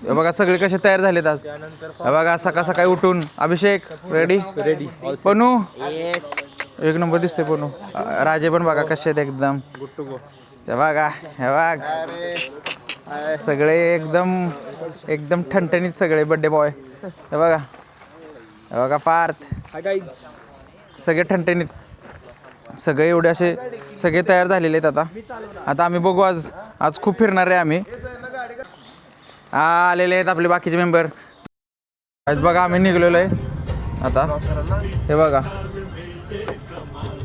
हे बघा सगळे कसे तयार झालेत आज. हे बघा सकाळ सकाळी उठून अभिषेक रेडी रेडी पनू एक नंबर दिसते पनू. राजे पण बघा कसे आहेत एकदम गुड टू गो. बघा हे बघ सगळे एकदम एकदम ठणठणीत सगळे बड्डे बॉय. हे बघा पार्थ सगळे ठणठणीत सगळे एवढे असे सगळे तयार झालेले आहेत. आता आम्ही बघू आज खूप फिरणार आहे आम्ही. आलेले आहेत आपले बाकीचे मेंबर. आज बघा आम्ही निघलेलो आहे आता. हे बघा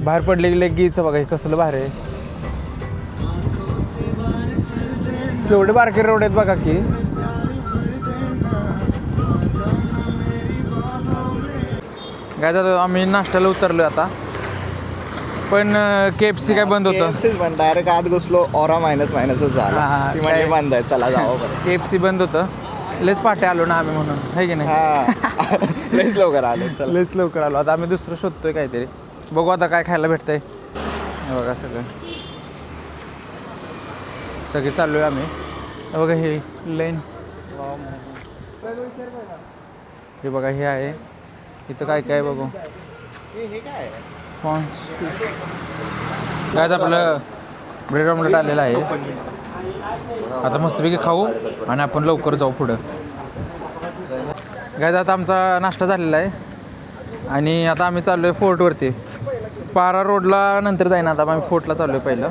बाहेर पडले गीचं बघा हे कसलं बाहेर आहे. केवढे बारके रोड आहेत बघा की. काय जातो आम्ही नाश्त्याला उतरलो आता. पण KFC काय बंद होतं. पण डायरेक्ट आत घुसलो ऑरा मायनसच झाला. म्हणजे बंद आहे चला जावं बरं. KFC बंद होतं. लेच पाटे आलो ना आम्ही म्हणून आहे की नाही. लयच लवकर आलो चला. लेच लवकर आलो. आता आम्ही दुसरं शोधतोय काहीतरी. बघू आता काय खायला भेटतंय. हे बघा सगळे चाललो आहे आम्ही. हे बघा हे लेन. हे बघा हे आहे इथं काय बघू. काय आपलं ब्रेड ऑमलेट आलेलं आहे. आता मस्तपैकी खाऊ आणि आपण लवकर जाऊ पुढं. काय आता आमचा नाश्ता झालेला आहे आणि आता आम्ही चाललो आहे फोर्टवरती. पारा रोडला नंतर जाईन. आता आम्ही फोर्टला चाललो आहे पहिलं.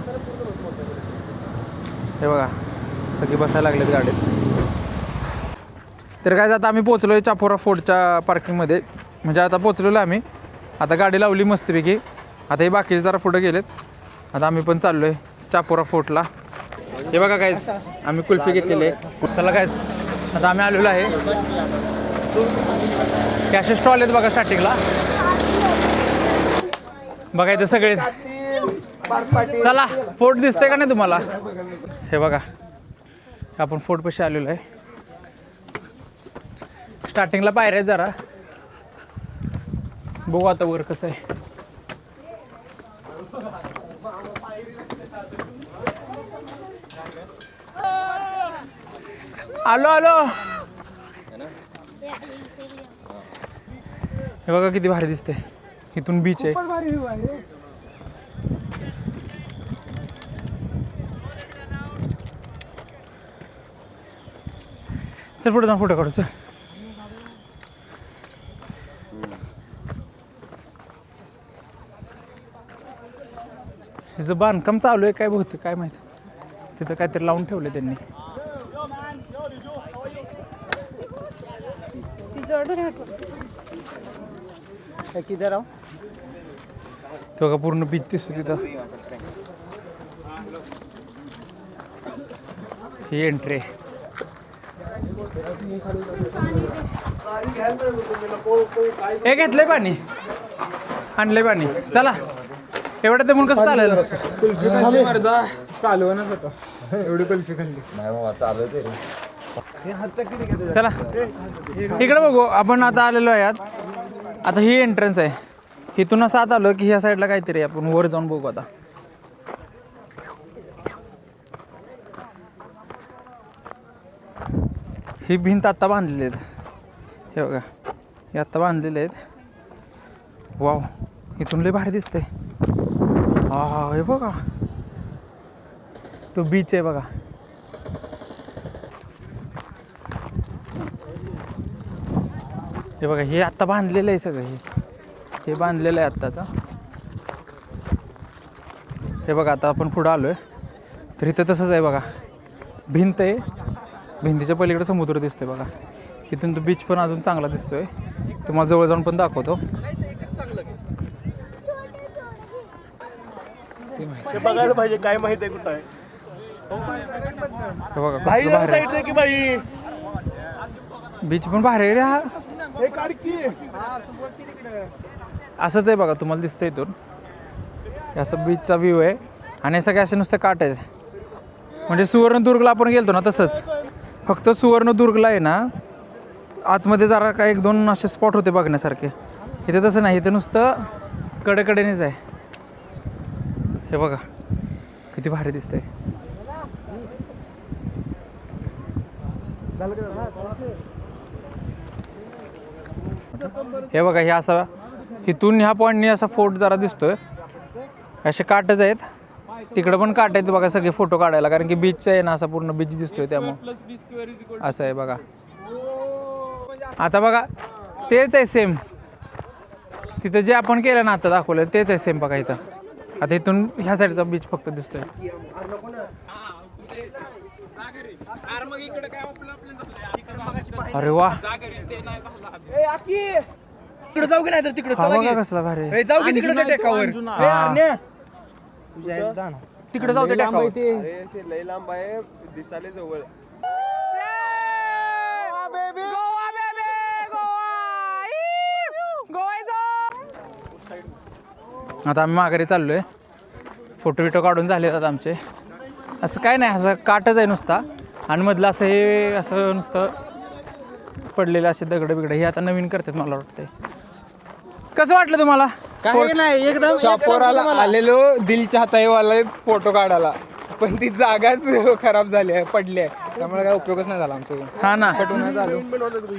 हे बघा सगळे बसायला लागलेत गाडीत. तर काय आता आम्ही पोचलो आहे चापोरा फोर्टच्या पार्किंगमध्ये. म्हणजे आता पोचलेलो आम्ही. आता गाडी लावली मस्तपैकी. आता हे बाकीचे जरा पुढे गेलेत. आता आम्ही पण चाललो आहे चापोरा फोर्टला. हे बघा काय आम्ही कुल्फी घेतलेली आहे. चला काय आता आम्ही आलेलो आहे. कॅश स्टॉल आहेत बघा स्टार्टिंगला. बघा इथं सगळे. चला फोर्ट दिसतंय का नाही तुम्हाला. हे बघा आपण फोर्ट पाशी आलेलो आहे. स्टार्टिंगला पायऱ्या जरा बघू आता वर कसं आहे. आलो हे बघा किती भारी दिसते. इथून बीच आहे. चल पुढे जाऊन फोटो काढू. चल हिचं बांधकाम चालू आहे काय बहुतेक काय माहिती. तिथं काहीतरी लावून ठेवले त्यांनी. तो का पूर्ण बीच दिसतो तिथं. ही एंट्री. हे घेतलंय पाणी आणलंय पाणी. चला एवढं ते म्हणून कसं चालेल. चालवणच होतं एवढी कुल्फी खाल्ली. नाही बाबा चालवते रे. चला इकडे बघू. आपण आता आलेलो आहे यात. आता ही एंट्रन्स आहे. इथून असं आत आलो की ह्या साईडला काहीतरी आपण वर जाऊन बघू. आता ही भिंत आत्ता बांधलेली आहेत. हे बघा हे आत्ता बांधलेले आहेत. वाव इथून लय भारी दिसतंय. हा हे बघा तो बीच आहे बघा. हे बघा हे आत्ता बांधलेलं आहे सगळं. हे बांधलेलं आहे आत्ताचा. हे बघा आता आपण पुढं आलो आहे तर इथं तसंच आहे बघा. भिंत आहे. भिंतीच्या पलीकडे समुद्र दिसतोय बघा. इथून तो बीच पण अजून चांगला दिसतोय. तुम्हाला जवळ जाऊन पण दाखवतो. बघायला पाहिजे काय माहिती आहे कुठं आहे. हे बघा कसलं भारी आहे. की बाई बीच पण भारी आहे रे. हा असंच आहे बघा तुम्हाला दिसतंय इथून. असं बीचचा व्ह्यू आहे आणि सगळे असे नुसते काट आहेत. म्हणजे सुवर्णदुर्गला आपण गेलतो ना तसंच. फक्त सुवर्णदुर्गला आहे ना आतमध्ये जरा काय 1-2 असे स्पॉट होते बघण्यासारखे. इथे तसं नाही. इथे नुसतं कडेकडेनेच आहे. हे बघा किती भारी दिसतंय. हे बघा, हे असा इथून ह्या पॉईंटनी असा फोर्ट जरा दिसतोय. असे काटच आहेत, तिकडं पण काट आहेत बघा सगळे फोटो काढायला, कारण की बीचचा आहे ना असा पूर्ण बीच दिसतोय त्यामुळे असं आहे बघा. आता बघा तेच आहे सेम, तिथं जे आपण केलं ना आता दाखवलं तेच आहे सेम बघा इथं. आता इथून ह्या साईडचा बीच फक्त दिसतोय. अरे वा, तिकडे जाऊ की नाही तर तिकडे हा बघा कसला भारी आहे. जाऊ की तिकडे टेकावर तिकडे जाऊ ते टेकावर. ते लय लांब आहे, दिसाले जवळ. आता आम्ही माघारी चाललोय. फोटो बिटो काढून झाले आता आमचे. असं काय नाही, असं काटच आहे नुसता, आणि मधलं असं हे असं नुसतं पडलेलं असे दगड बिगड. हे आता नवीन करतात मला वाटतंय. कसं वाटलं तुम्हाला? काय नाही, एकदम शापोराला आलेलो दिल चाहता वाला फोटो काढायला, पण ती जागाच खराब झाली आहे, पडली आहे, त्यामुळे काय उपयोगच नाही झाला आमचं. हा ना, पटवून चालू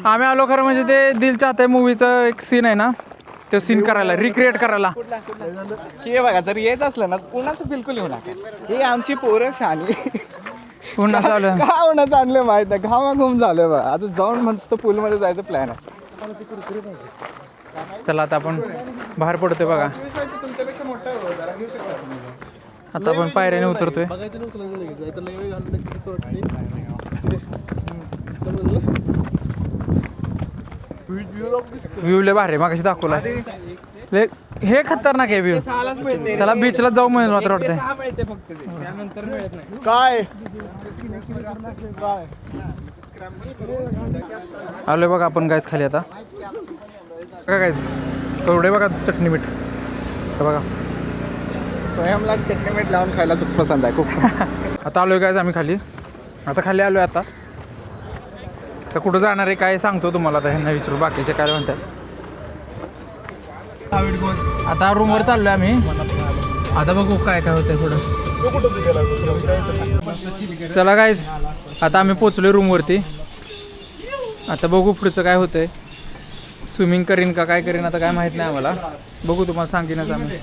आम्ही आलो खरं म्हणजे ते दिल चाहता मूवीचं एक सीन आहे ना, तो सीन करायला, रिक्रिएट करायला. हे बघा, जर येत असलं ना उन्हाचं बिलकुल येऊ नका. हे आमची पोरं शानी. पुन्हा चालू आहे. का उन्हाचं आणलं माहित नाही, घामाघूम झालं बघा. आता जाऊन मस्त पूलमध्ये जायचं प्लॅन आहे. चला आता आपण बाहेर पडतोय बघा. आता आपण पायऱ्याने उतरतोय. व्ह्यू लय भारी मागाशी दाखवला. हे खतरनाक आहे व्ह्यू. चला बीचला जाऊ म्हणून मात्र वाटतंय. काय आलोय बघा आपण गायच खाली. आता बघा गायच, एवढे बघा चटणी मीठ. हे बघा, स्वयंला चटणी मीठ लावून खायला पसंत आहे खूप. आता आलोय गायच आम्ही खाली. आता खाली आलोय. आता तर कुठं जाणार आहे काय सांगतो तुम्हाला. आता ह्यांना विचारू बाकीचे काय म्हणतात. आता रूमवर चाललोय आम्ही. आता बघू काय काय होतंय थोडं. चला गाईज, आता आम्ही पोचलोय रूमवरती. आता बघू पुढचं काय होतंय. स्विमिंग करीन का काय करीन आता काय माहित नाही आम्हाला. बघू, तुम्हाला सांगेनच आम्ही.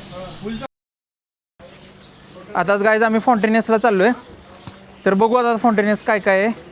आताच गाईज आम्ही फाउंटेनियसला चाललोय. तर बघू आता फाउंटेनियस काय काय आहे.